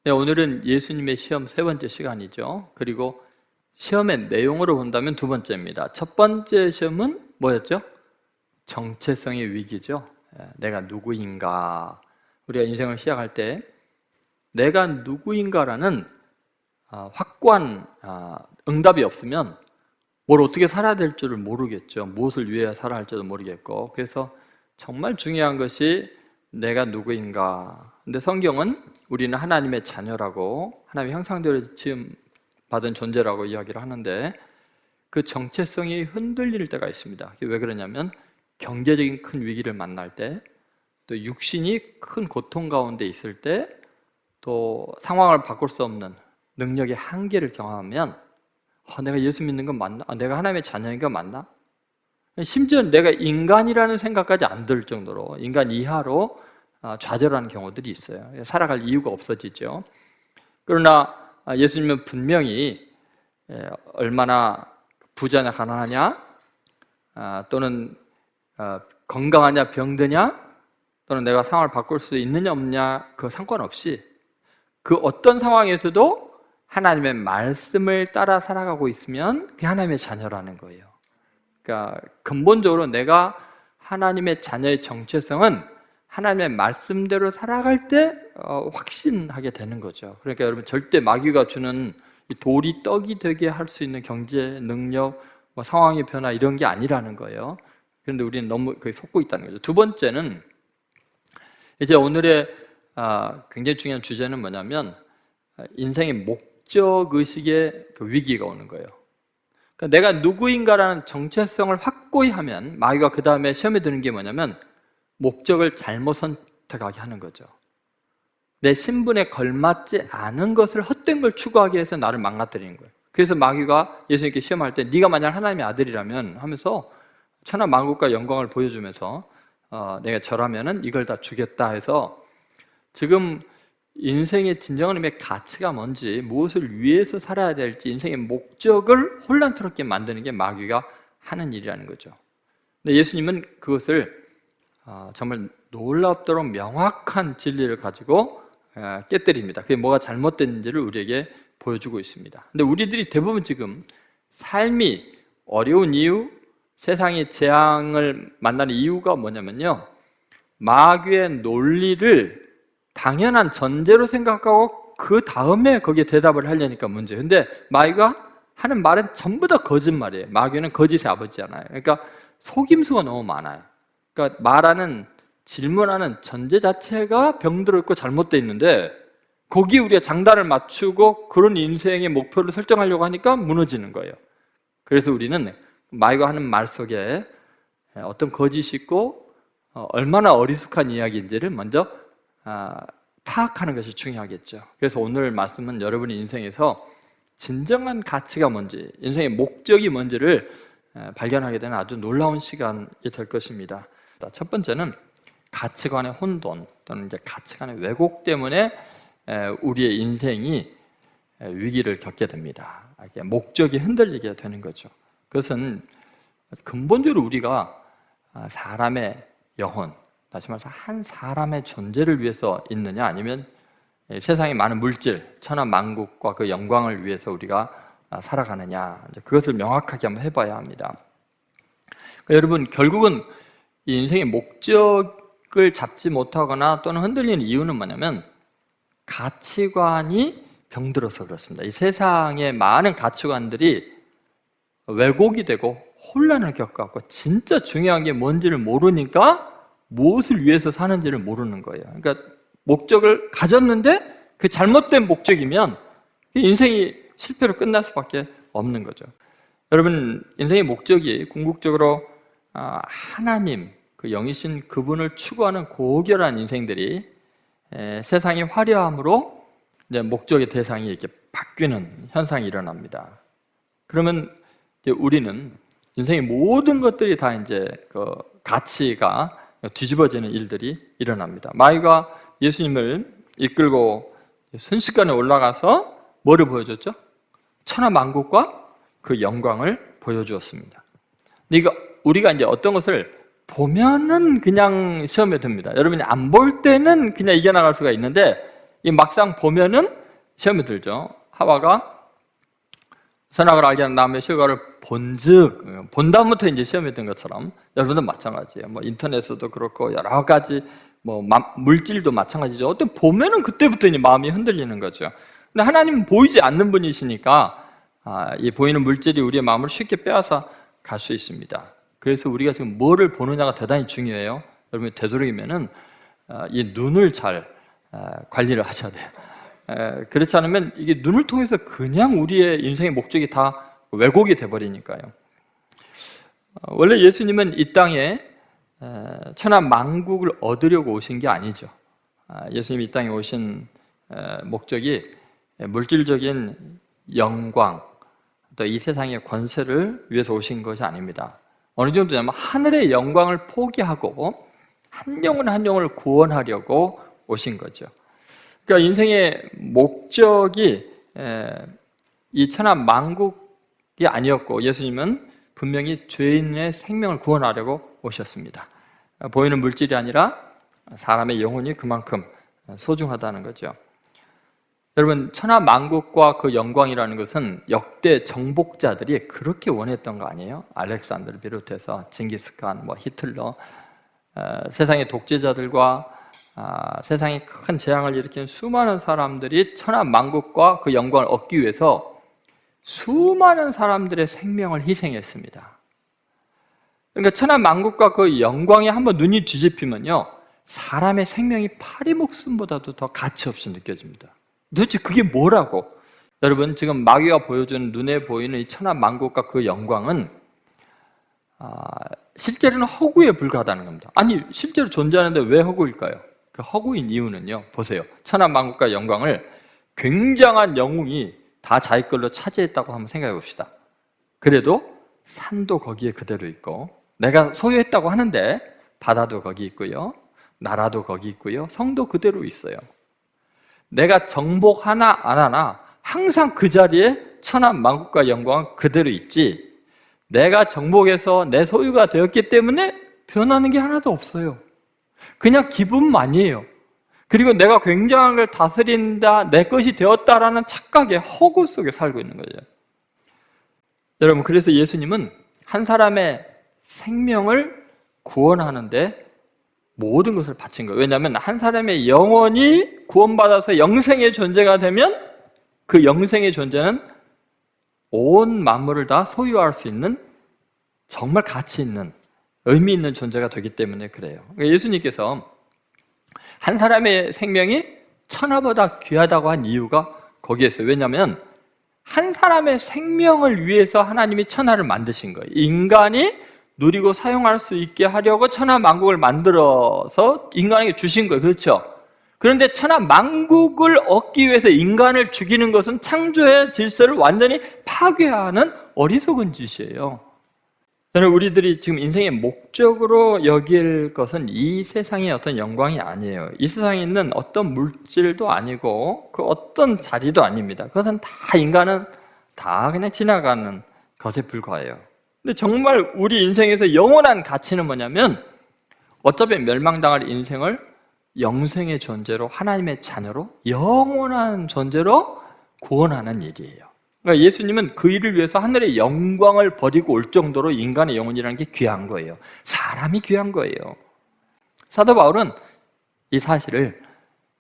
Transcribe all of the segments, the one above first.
네, 오늘은 예수님의 시험 세 번째 시간이죠. 그리고 시험의 내용으로 본다면 두 번째입니다. 첫 번째 시험은 뭐였죠? 정체성의 위기죠. 내가 누구인가. 우리가 인생을 시작할 때 내가 누구인가라는 확고한 응답이 없으면 뭘 어떻게 살아야 될 줄을 모르겠죠. 무엇을 위해 살아야 할지도 모르겠고. 그래서 정말 중요한 것이 내가 누구인가. 근데 성경은 우리는 하나님의 자녀라고, 하나님의 형상대로 지음 받은 존재라고 이야기를 하는데, 그 정체성이 흔들릴 때가 있습니다. 왜 그러냐면 경제적인 큰 위기를 만날 때, 또 육신이 큰 고통 가운데 있을 때, 또 상황을 바꿀 수 없는 능력의 한계를 경험하면 내가 예수 믿는 건 맞나? 내가 하나님의 자녀인 건 맞나? 심지어 내가 인간이라는 생각까지 안 들 정도로 인간 이하로 좌절하는 경우들이 있어요. 살아갈 이유가 없어지죠. 그러나 예수님은 분명히 얼마나 부자냐 가난하냐, 또는 건강하냐 병드냐, 또는 내가 상황을 바꿀 수 있느냐 없느냐, 그 상관없이 그 어떤 상황에서도 하나님의 말씀을 따라 살아가고 있으면 그게 하나님의 자녀라는 거예요. 그러니까 근본적으로 내가 하나님의 자녀의 정체성은 하나님의 말씀대로 살아갈 때 확신하게 되는 거죠. 그러니까 여러분, 절대 마귀가 주는 돌이 떡이 되게 할 수 있는 경제 능력, 상황의 변화 이런 게 아니라는 거예요. 그런데 우리는 너무 그게 속고 있다는 거죠. 두 번째는, 이제 오늘의 굉장히 중요한 주제는 뭐냐면 인생의 목적의식의 그 위기가 오는 거예요. 그러니까 내가 누구인가라는 정체성을 확고히 하면 마귀가 그 다음에 시험에 드는 게 뭐냐면 목적을 잘못 선택하게 하는 거죠. 내 신분에 걸맞지 않은 것을, 헛된 걸 추구하기 위해서 나를 망가뜨리는 거예요. 그래서 마귀가 예수님께 시험할 때 네가 만약 하나님의 아들이라면 하면서 천하 만국과 영광을 보여주면서 내가 저라면은 이걸 다 주겠다 해서, 지금 인생의 진정한 의미의 가치가 뭔지, 무엇을 위해서 살아야 될지, 인생의 목적을 혼란스럽게 만드는 게 마귀가 하는 일이라는 거죠. 근데 예수님은 그것을 정말 놀랍도록 명확한 진리를 가지고 깨뜨립니다. 그게 뭐가 잘못됐는지를 우리에게 보여주고 있습니다. 근데 우리들이 대부분 지금 삶이 어려운 이유, 세상의 재앙을 만나는 이유가 뭐냐면요, 마귀의 논리를 당연한 전제로 생각하고 그 다음에 거기에 대답을 하려니까 문제예요. 근데 마귀가 하는 말은 전부 다 거짓말이에요. 마귀는 거짓의 아버지잖아요. 그러니까 속임수가 너무 많아요. 그러니까 말하는, 질문하는 전제 자체가 병들어 있고 잘못되어 있는데, 거기에 우리가 장단을 맞추고 그런 인생의 목표를 설정하려고 하니까 무너지는 거예요. 그래서 우리는 마귀가 하는 말 속에 어떤 거짓이 있고 얼마나 어리숙한 이야기인지를 먼저 파악하는 것이 중요하겠죠. 그래서 오늘 말씀은 여러분의 인생에서 진정한 가치가 뭔지, 인생의 목적이 뭔지를 발견하게 되는 아주 놀라운 시간이 될 것입니다. 첫 번째는 가치관의 혼돈, 또는 이제 가치관의 왜곡 때문에 우리의 인생이 위기를 겪게 됩니다. 목적이 흔들리게 되는 거죠. 그것은 근본적으로 우리가 사람의 영혼, 다시 말해서 한 사람의 존재를 위해서 있느냐, 아니면 세상의 많은 물질, 천하 만국과 그 영광을 위해서 우리가 살아가느냐, 그것을 명확하게 한번 해봐야 합니다. 그러니까 여러분, 결국은 이 인생의 목적을 잡지 못하거나 또는 흔들리는 이유는 뭐냐면 가치관이 병들어서 그렇습니다. 이 세상의 많은 가치관들이 왜곡이 되고 혼란을 겪어갖고 진짜 중요한 게 뭔지를 모르니까 무엇을 위해서 사는지를 모르는 거예요. 그러니까 목적을 가졌는데 그 잘못된 목적이면 인생이 실패로 끝날 수밖에 없는 거죠. 여러분, 인생의 목적이 궁극적으로 하나님, 그 영이신 그분을 추구하는 고결한 인생들이 세상의 화려함으로 이제 목적의 대상이 이렇게 바뀌는 현상이 일어납니다. 그러면 이제 우리는 인생의 모든 것들이 다 이제 그 가치가 뒤집어지는 일들이 일어납니다. 마귀가 예수님을 이끌고 순식간에 올라가서 뭐를 보여줬죠? 천하 만국과 그 영광을 보여주었습니다. 근데 우리가 이제 어떤 것을 보면은 그냥 시험에 듭니다. 여러분이 안 볼 때는 그냥 이겨나갈 수가 있는데, 이 막상 보면은 시험이 들죠. 하와가 선악을 알게 하는 나무의 실과를 본즉, 본 다음부터 이제 시험이 든 것처럼 여러분도 마찬가지예요. 뭐 인터넷에도 그렇고 여러 가지 뭐 물질도 마찬가지죠. 어떤 보면은 그때부터 이제 마음이 흔들리는 거죠. 근데 하나님은 보이지 않는 분이시니까 이 보이는 물질이 우리의 마음을 쉽게 빼앗아 갈 수 있습니다. 그래서 우리가 지금 뭐를 보느냐가 대단히 중요해요. 여러분이 되도록이면은 이 눈을 잘 관리를 하셔야 돼요. 그렇지 않으면 이게 눈을 통해서 그냥 우리의 인생의 목적이 다 왜곡이 돼버리니까요. 원래 예수님은 이 땅에 천하 만국을 얻으려고 오신 게 아니죠. 예수님이 이 땅에 오신 목적이 물질적인 영광, 또 이 세상의 권세를 위해서 오신 것이 아닙니다. 어느 정도냐면 하늘의 영광을 포기하고 한 영혼 한 영혼을 구원하려고 오신 거죠. 그러니까 인생의 목적이 이 천하 만국이 아니었고 예수님은 분명히 죄인의 생명을 구원하려고 오셨습니다. 보이는 물질이 아니라 사람의 영혼이 그만큼 소중하다는 거죠. 여러분, 천하 만국과 그 영광이라는 것은 역대 정복자들이 그렇게 원했던 거 아니에요? 알렉산더를 비롯해서 징기스칸, 히틀러, 세상의 독재자들과 세상에 큰 재앙을 일으킨 수많은 사람들이 천하 만국과 그 영광을 얻기 위해서 수많은 사람들의 생명을 희생했습니다. 그러니까 천하 만국과 그 영광에 한번 눈이 뒤집히면요, 사람의 생명이 파리 목숨보다도 더 가치 없이 느껴집니다. 도대체 그게 뭐라고? 여러분, 지금 마귀가 보여주는 눈에 보이는 이 천하 만국과 그 영광은 실제로는 허구에 불과하다는 겁니다. 아니, 실제로 존재하는데 왜 허구일까요? 그 허구인 이유는요, 보세요. 천하 만국과 영광을 굉장한 영웅이 다 자기 걸로 차지했다고 한번 생각해 봅시다. 그래도 산도 거기에 그대로 있고, 내가 소유했다고 하는데 바다도 거기 있고요, 나라도 거기 있고요, 성도 그대로 있어요. 내가 정복 하나 안 하나 항상 그 자리에 천하 만국과 영광은 그대로 있지, 내가 정복해서 내 소유가 되었기 때문에 변하는 게 하나도 없어요. 그냥 기분만이에요. 그리고 내가 굉장한 걸 다스린다, 내 것이 되었다라는 착각의 허구 속에 살고 있는 거죠. 여러분, 그래서 예수님은 한 사람의 생명을 구원하는데 모든 것을 바친 거예요. 왜냐하면 한 사람의 영혼이 구원받아서 영생의 존재가 되면 그 영생의 존재는 온 만물을 다 소유할 수 있는 정말 가치 있는, 의미 있는 존재가 되기 때문에 그래요. 그러니까 예수님께서 한 사람의 생명이 천하보다 귀하다고 한 이유가 거기에 있어요. 왜냐하면 한 사람의 생명을 위해서 하나님이 천하를 만드신 거예요. 인간이 누리고 사용할 수 있게 하려고 천하 만국을 만들어서 인간에게 주신 거예요. 그렇죠? 그런데 천하 만국을 얻기 위해서 인간을 죽이는 것은 창조의 질서를 완전히 파괴하는 어리석은 짓이에요. 저는 우리들이 지금 인생의 목적으로 여길 것은 이 세상의 어떤 영광이 아니에요. 이 세상에 있는 어떤 물질도 아니고 그 어떤 자리도 아닙니다. 그것은 다 인간은 다 그냥 지나가는 것에 불과해요. 근데 정말 우리 인생에서 영원한 가치는 뭐냐면 어차피 멸망당할 인생을 영생의 존재로, 하나님의 자녀로, 영원한 존재로 구원하는 일이에요. 그러니까 예수님은 그 일을 위해서 하늘의 영광을 버리고 올 정도로 인간의 영혼이라는 게 귀한 거예요. 사람이 귀한 거예요. 사도 바울은 이 사실을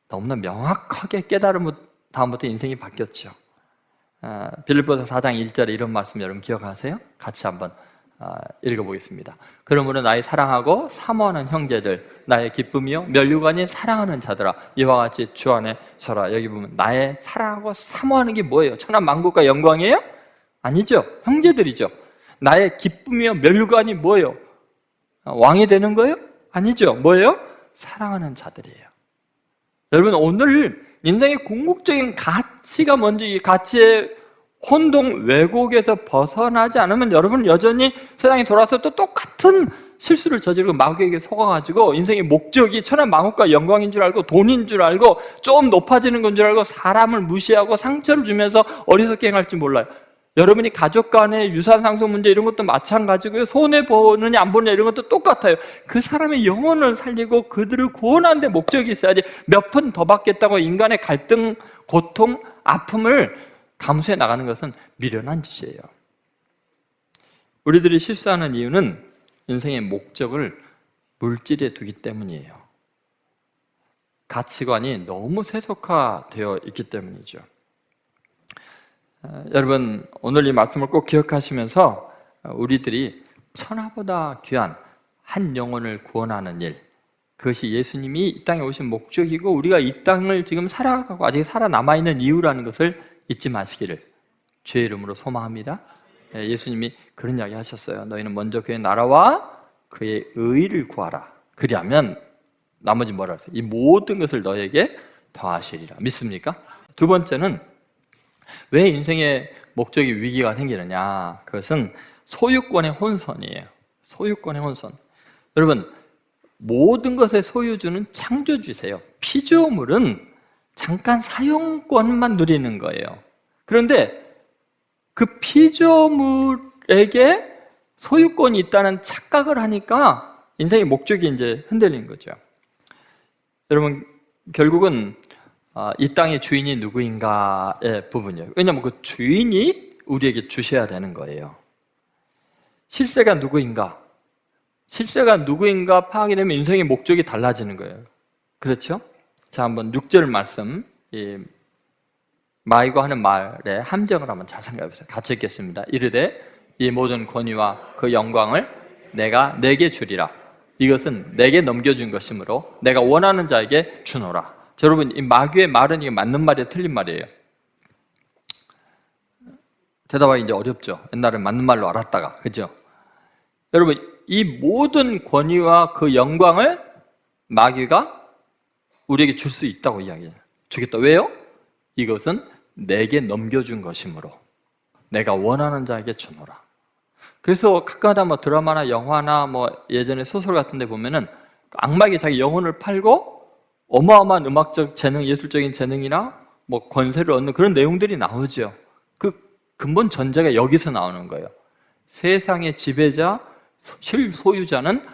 너무나 명확하게 깨달은 다음부터 인생이 바뀌었죠. 빌립보서 4장 1절에 이런 말씀 여러분 기억하세요? 같이 한번 읽어보겠습니다. 그러므로 나의 사랑하고 사모하는 형제들, 나의 기쁨이요 면류관이 사랑하는 자들아, 이와 같이 주 안에 서라. 여기 보면 나의 사랑하고 사모하는 게 뭐예요? 천하 만국과 영광이에요? 아니죠. 형제들이죠. 나의 기쁨이요 면류관이 뭐예요? 왕이 되는 거예요? 아니죠. 뭐예요? 사랑하는 자들이에요. 여러분, 오늘 인생의 궁극적인 가치가 뭔지, 이 가치의 혼동, 왜곡에서 벗어나지 않으면 여러분은 여전히 세상에 돌아서 또 똑같은 실수를 저지르고 마귀에게 속아가지고 인생의 목적이 천하 만국과 영광인 줄 알고 돈인 줄 알고 좀 높아지는 건 줄 알고 사람을 무시하고 상처를 주면서 어리석게 행할지 몰라요. 여러분이 가족 간의 유산 상속 문제 이런 것도 마찬가지고요. 손해 보느냐 안 보느냐 이런 것도 똑같아요. 그 사람의 영혼을 살리고 그들을 구원하는 데 목적이 있어야지 몇 푼 더 받겠다고 인간의 갈등, 고통, 아픔을 감수해 나가는 것은 미련한 짓이에요. 우리들이 실수하는 이유는 인생의 목적을 물질에 두기 때문이에요. 가치관이 너무 세속화되어 있기 때문이죠. 여러분, 오늘 이 말씀을 꼭 기억하시면서 우리들이 천하보다 귀한 한 영혼을 구원하는 일, 그것이 예수님이 이 땅에 오신 목적이고 우리가 이 땅을 지금 살아가고 아직 살아남아있는 이유라는 것을 잊지 마시기를 주의 이름으로 소망합니다. 예수님이 그런 이야기 하셨어요. 너희는 먼저 그의 나라와 그의 의를 구하라. 그리하면 나머지 뭐라 하세요? 이 모든 것을 너에게 더하시리라. 믿습니까? 두 번째는 왜 인생의 목적이 위기가 생기느냐? 그것은 소유권의 혼선이에요. 소유권의 혼선. 여러분, 모든 것의 소유주는 창조주세요. 피조물은 잠깐 사용권만 누리는 거예요. 그런데 그 피조물에게 소유권이 있다는 착각을 하니까 인생의 목적이 이제 흔들린 거죠. 여러분, 결국은 이 땅의 주인이 누구인가의 부분이에요. 왜냐하면 그 주인이 우리에게 주셔야 되는 거예요. 실세가 누구인가? 실세가 누구인가 파악이 되면 인생의 목적이 달라지는 거예요. 그렇죠? 자, 한번 6절 말씀, 마이고 하는 말의 함정을 한번 잘 생각해 보세요. 같이 읽겠습니다. 이르되 이 모든 권위와 그 영광을 내가 내게 주리라. 이것은 내게 넘겨준 것이므로 내가 원하는 자에게 주노라. 자, 여러분, 이 마귀의 말은 이게 맞는 말이에요, 틀린 말이에요? 대답하기 이제 어렵죠. 옛날에 맞는 말로 알았다가, 그죠? 여러분, 이 모든 권위와 그 영광을 마귀가 우리에게 줄 수 있다고 이야기해요. 주겠다. 왜요? 이것은 내게 넘겨준 것이므로 내가 원하는 자에게 주노라. 그래서 가끔가다 뭐 드라마나 영화나 뭐 예전에 소설 같은 데 보면은 악마에게 자기 영혼을 팔고 어마어마한 음악적 재능, 예술적인 재능이나 뭐 권세를 얻는 그런 내용들이 나오죠. 그 근본 전제가 여기서 나오는 거예요. 세상의 지배자, 실소유자는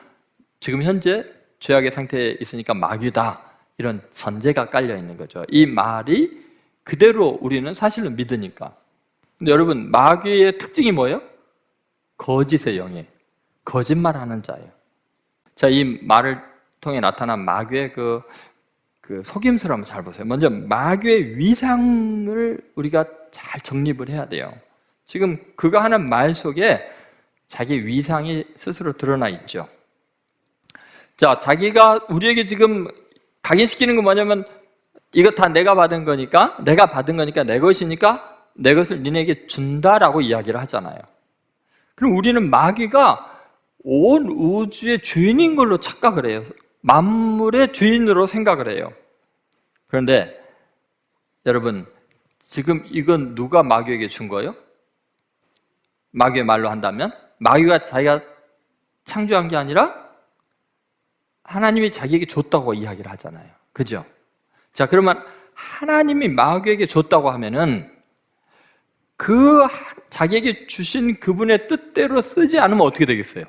지금 현재 죄악의 상태에 있으니까 마귀다. 이런 전제가 깔려 있는 거죠. 이 말이 그대로 우리는 사실로 믿으니까. 근데 여러분, 마귀의 특징이 뭐예요? 거짓의 영이에요. 거짓말하는 자예요. 자, 이 말을 통해 나타난 마귀의 그 속임수를 한번 잘 보세요. 먼저 마귀의 위상을 우리가 잘 정립을 해야 돼요. 지금 그가 하는 말 속에 자기 위상이 스스로 드러나 있죠. 자, 자기가 우리에게 지금 각인시키는 건 뭐냐면 이거 다 내가 받은 거니까 내 것이니까 내 것을 니네에게 준다라고 이야기를 하잖아요. 그럼 우리는 마귀가 온 우주의 주인인 걸로 착각을 해요. 만물의 주인으로 생각을 해요. 그런데 여러분, 지금 이건 누가 마귀에게 준 거예요? 마귀의 말로 한다면 마귀가 자기가 창조한 게 아니라 하나님이 자기에게 줬다고 이야기를 하잖아요. 그죠? 자, 그러면 하나님이 마귀에게 줬다고 하면은 자기에게 주신 그분의 뜻대로 쓰지 않으면 어떻게 되겠어요?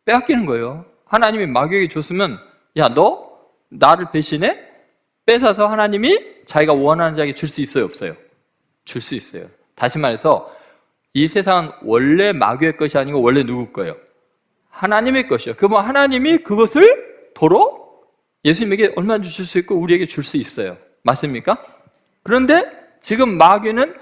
빼앗기는 거예요. 하나님이 마귀에게 줬으면 야, 너 나를 배신해? 뺏어서 하나님이 자기가 원하는 자에게 줄 수 있어요, 없어요? 줄 수 있어요. 다시 말해서 이 세상은 원래 마귀의 것이 아니고 원래 누구 거예요? 하나님의 것이요. 그러면 하나님이 그것을 도로 예수님에게 얼마든지 줄 수 있고 우리에게 줄 수 있어요. 맞습니까? 그런데 지금 마귀는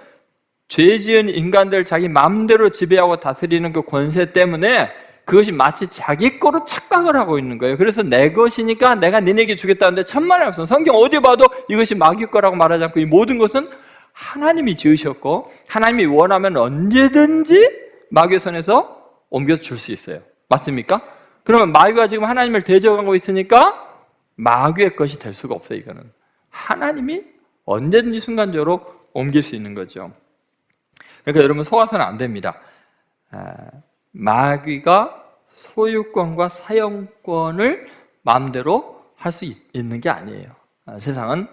죄 지은 인간들 자기 마음대로 지배하고 다스리는 그 권세 때문에 그것이 마치 자기 거로 착각을 하고 있는 거예요. 그래서 내 것이니까 내가 니네에게 주겠다는데 천만에 없어. 성경 어디 봐도 이것이 마귀 거라고 말하지 않고 이 모든 것은 하나님이 지으셨고 하나님이 원하면 언제든지 마귀의 손에서 옮겨줄 수 있어요. 맞습니까? 그러면 마귀가 지금 하나님을 대적하고 있으니까 마귀의 것이 될 수가 없어요. 이거는 하나님이 언제든지 순간적으로 옮길 수 있는 거죠. 그러니까 여러분 속아서는 안 됩니다. 마귀가 소유권과 사용권을 마음대로 할 수 있는 게 아니에요. 세상은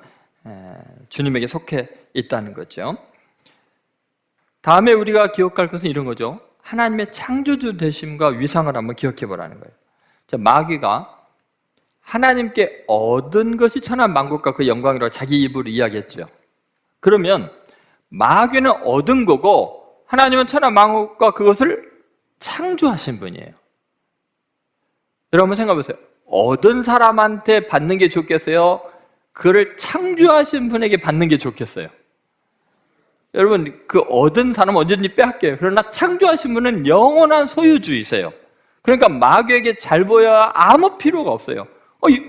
주님에게 속해 있다는 거죠. 다음에 우리가 기억할 것은 이런 거죠. 하나님의 창조주 되심과 위상을 한번 기억해 보라는 거예요. 자, 마귀가 하나님께 얻은 것이 천하 만국과 그 영광이라고 자기 입으로 이야기했죠. 그러면 마귀는 얻은 거고 하나님은 천하 만국과 그것을 창조하신 분이에요. 여러분 생각해 보세요. 얻은 사람한테 받는 게 좋겠어요? 그를 창조하신 분에게 받는 게 좋겠어요? 여러분, 그 얻은 사람은 언제든지 빼앗겨요. 그러나 창조하신 분은 영원한 소유주이세요. 그러니까 마귀에게 잘 보여야 아무 필요가 없어요.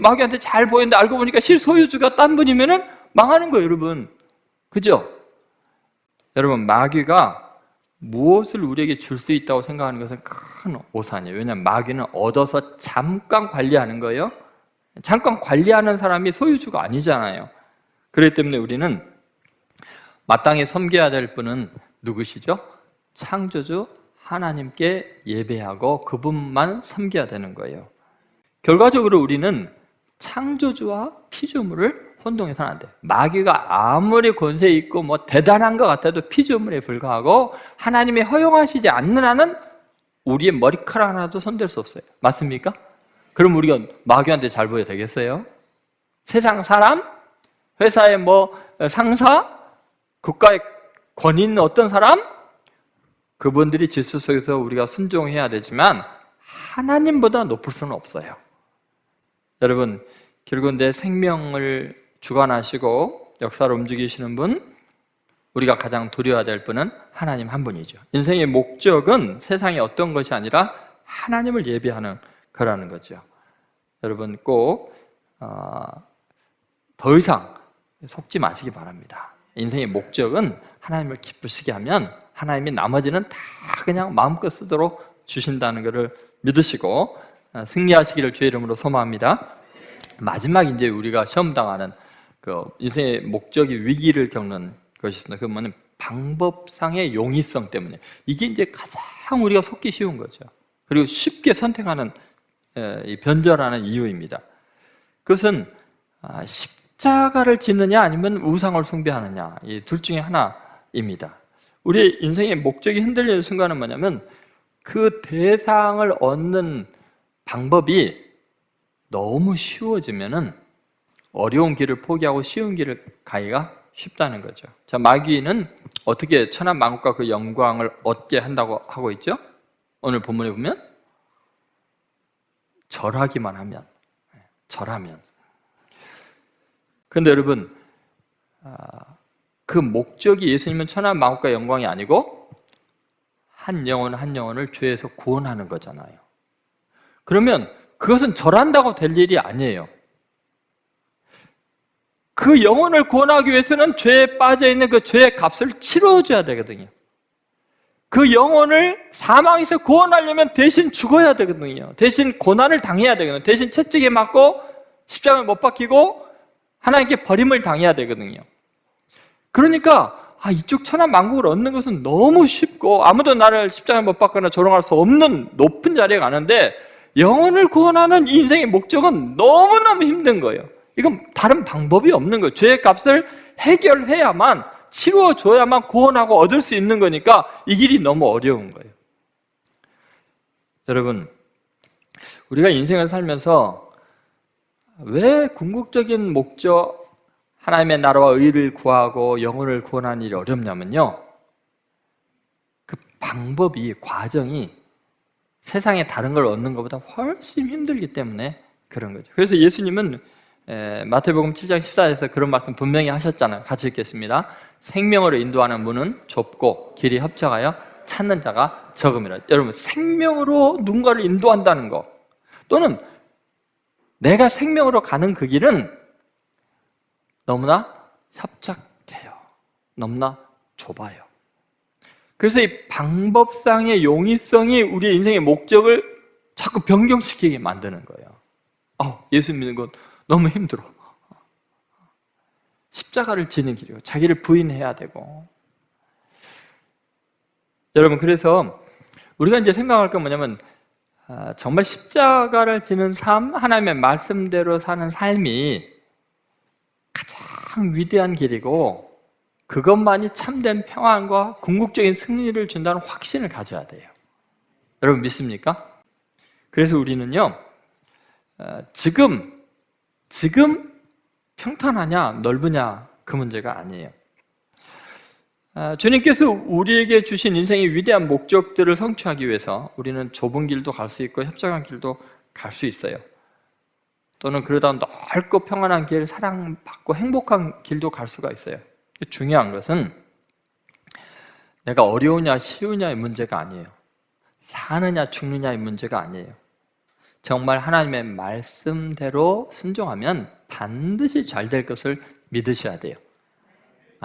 마귀한테 잘 보이는데 알고 보니까 실소유주가 딴 분이면은 망하는 거예요, 여러분. 그죠? 여러분, 마귀가 무엇을 우리에게 줄 수 있다고 생각하는 것은 큰 오산이에요. 왜냐하면 마귀는 얻어서 잠깐 관리하는 거예요. 잠깐 관리하는 사람이 소유주가 아니잖아요. 그렇기 때문에 우리는 마땅히 섬겨야 될 분은 누구시죠? 창조주 하나님께 예배하고 그분만 섬겨야 되는 거예요. 결과적으로 우리는 창조주와 피조물을 혼동해서는 안 돼요. 마귀가 아무리 권세 있고 대단한 것 같아도 피조물에 불과하고 하나님이 허용하시지 않는 한은 우리의 머리카락 하나도 손댈 수 없어요. 맞습니까? 그럼 우리가 마귀한테 잘 보여야 되겠어요? 세상 사람? 회사의 상사? 국가의 권위 있는 어떤 사람? 그분들이 질서 속에서 우리가 순종해야 되지만 하나님보다 높을 수는 없어요. 여러분, 결국은 내 생명을 주관하시고 역사를 움직이시는 분, 우리가 가장 두려워야 될 분은 하나님 한 분이죠. 인생의 목적은 세상의 어떤 것이 아니라 하나님을 예배하는 거라는 거죠. 여러분 꼭 더 이상 속지 마시기 바랍니다. 인생의 목적은 하나님을 기쁘시게 하면 하나님이 나머지는 다 그냥 마음껏 쓰도록 주신다는 것을 믿으시고 승리하시기를 주의 이름으로 소망합니다. 마지막 이제 우리가 시험당하는 그 인생의 목적이 위기를 겪는 것이 있습니다. 그 뭐냐면 방법상의 용이성 때문에 이게 이제 가장 우리가 속기 쉬운 거죠. 그리고 쉽게 선택하는 변절하는 이유입니다. 그것은 십자가를 짓느냐 아니면 우상을 숭배하느냐 이 둘 중에 하나입니다. 우리의 인생의 목적이 흔들리는 순간은 뭐냐면 그 대상을 얻는 방법이 너무 쉬워지면은 어려운 길을 포기하고 쉬운 길을 가기가 쉽다는 거죠. 자, 마귀는 어떻게 천하 만국과 그 영광을 얻게 한다고 하고 있죠? 오늘 본문에 보면 절하기만 하면, 절하면. 그런데 여러분, 그 목적이 예수님은 천하 만국과 영광이 아니고 한 영혼 한 영혼을 죄에서 구원하는 거잖아요. 그러면 그것은 절한다고 될 일이 아니에요. 그 영혼을 구원하기 위해서는 죄에 빠져있는 그 죄의 값을 치러줘야 되거든요. 그 영혼을 사망에서 구원하려면 대신 죽어야 되거든요. 대신 고난을 당해야 되거든요. 대신 채찍에 맞고 십자가를 못 박히고 하나님께 버림을 당해야 되거든요. 그러니까 이쪽 천하 만국을 얻는 것은 너무 쉽고 아무도 나를 십자가에 못 박거나 조롱할 수 없는 높은 자리에 가는데 영혼을 구원하는 이 인생의 목적은 너무너무 힘든 거예요. 이건 다른 방법이 없는 거예요. 죄의 값을 해결해야만, 치루어줘야만 구원하고 얻을 수 있는 거니까 이 길이 너무 어려운 거예요. 여러분, 우리가 인생을 살면서 왜 궁극적인 목적, 하나님의 나라와 의를 구하고 영혼을 구원하는 일이 어렵냐면요, 그 방법이, 과정이 세상에 다른 걸 얻는 것보다 훨씬 힘들기 때문에 그런 거죠. 그래서 예수님은 마태복음 7장 14절에서 그런 말씀 분명히 하셨잖아요. 같이 읽겠습니다. 생명으로 인도하는 문은 좁고 길이 협착하여 찾는 자가 적음이라. 여러분, 생명으로 누군가를 인도한다는 거, 또는 내가 생명으로 가는 그 길은 너무나 협착해요. 너무나 좁아요. 그래서 이 방법상의 용이성이 우리의 인생의 목적을 자꾸 변경시키게 만드는 거예요. 예수 믿는 건 너무 힘들어. 십자가를 지는 길이고 자기를 부인해야 되고. 여러분, 그래서 우리가 이제 생각할 건 뭐냐면 정말 십자가를 지는 삶, 하나님의 말씀대로 사는 삶이 가장 위대한 길이고 그것만이 참된 평안과 궁극적인 승리를 준다는 확신을 가져야 돼요. 여러분 믿습니까? 그래서 우리는요, 지금 평탄하냐 넓으냐 그 문제가 아니에요. 주님께서 우리에게 주신 인생의 위대한 목적들을 성취하기 위해서 우리는 좁은 길도 갈 수 있고 협착한 길도 갈 수 있어요. 또는 그러다 넓고 평안한 길, 사랑받고 행복한 길도 갈 수가 있어요. 중요한 것은 내가 어려우냐 쉬우냐의 문제가 아니에요. 사느냐 죽느냐의 문제가 아니에요. 정말 하나님의 말씀대로 순종하면 반드시 잘 될 것을 믿으셔야 돼요.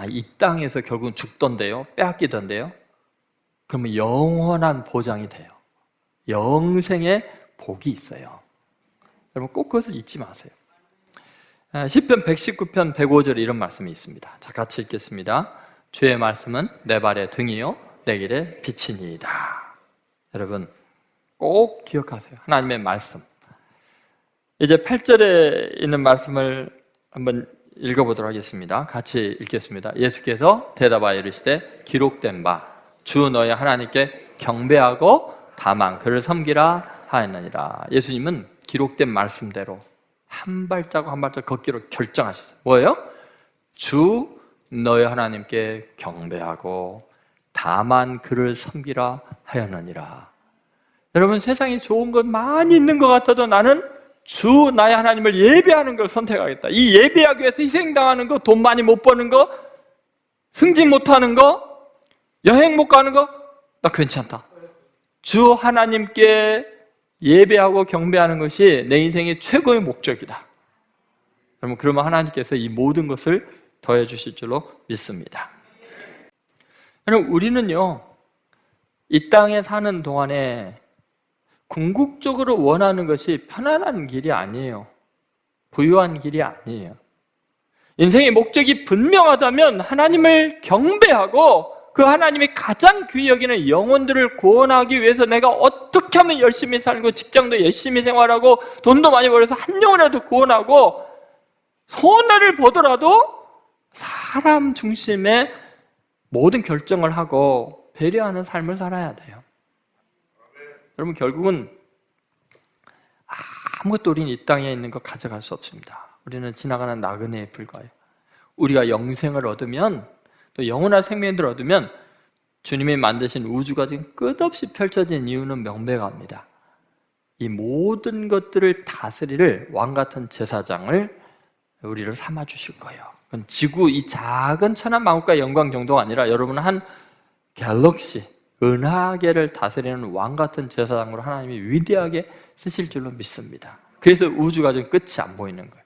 이 땅에서 결국은 죽던데요, 빼앗기던데요, 그러면 영원한 보장이 돼요. 영생의 복이 있어요. 여러분 꼭 그것을 잊지 마세요. 시편 119편 105절에 이런 말씀이 있습니다. 자, 같이 읽겠습니다. 주의 말씀은 내 발의 등이요 내 길의 빛이니이다. 여러분 꼭 기억하세요. 하나님의 말씀. 이제 8절에 있는 말씀을 한번 읽어보도록 하겠습니다. 같이 읽겠습니다. 예수께서 대답하여 이르시되 기록된 바 주 너의 하나님께 경배하고 다만 그를 섬기라 하였느니라. 예수님은 기록된 말씀대로 한 발자국 한 발자국 걷기로 결정하셨어요. 뭐예요? 주 너의 하나님께 경배하고 다만 그를 섬기라 하였느니라. 여러분 세상에 좋은 것 많이 있는 것 같아도 나는 주 나의 하나님을 예배하는 걸 선택하겠다. 이 예배하기 위해서 희생당하는 거, 돈 많이 못 버는 거, 승진 못하는 거, 여행 못 가는 거, 나 괜찮다. 주 하나님께 예배하고 경배하는 것이 내 인생의 최고의 목적이다. 여러분 그러면 하나님께서 이 모든 것을 더해 주실 줄로 믿습니다. 여러분 우리는요, 이 땅에 사는 동안에 궁극적으로 원하는 것이 편안한 길이 아니에요. 부유한 길이 아니에요. 인생의 목적이 분명하다면 하나님을 경배하고 그 하나님이 가장 귀히 여기는 영혼들을 구원하기 위해서 내가 어떻게 하면 열심히 살고 직장도 열심히 생활하고 돈도 많이 벌어서 한 영혼이라도 구원하고 손해를 보더라도 사람 중심의 모든 결정을 하고 배려하는 삶을 살아야 돼요. 여러분 결국은 아무것도 우리는 이 땅에 있는 거 가져갈 수 없습니다. 우리는 지나가는 나그네에 불과해요. 우리가 영생을 얻으면 또 영원한 생명을 얻으면 주님이 만드신 우주가 지금 끝없이 펼쳐진 이유는 명백합니다. 이 모든 것들을 다스릴 왕같은 제사장을 우리를 삼아 주실 거예요. 그건 지구 이 작은 천한 만국과 영광 정도가 아니라 여러분은 한 갤럭시 은하계를 다스리는 왕같은 제사장으로 하나님이 위대하게 쓰실 줄로 믿습니다. 그래서 우주가 좀 끝이 안 보이는 거예요.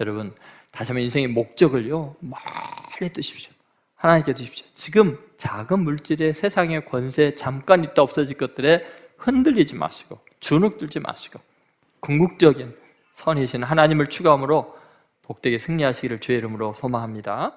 여러분 다시 한번 인생의 목적을요 멀리 두십시오. 하나님께 두십시오. 지금 작은 물질의 세상의 권세 잠깐 있다 없어질 것들에 흔들리지 마시고 주눅들지 마시고 궁극적인 선이신 하나님을 추구함으로 복되게 승리하시기를 주의 이름으로 소망합니다.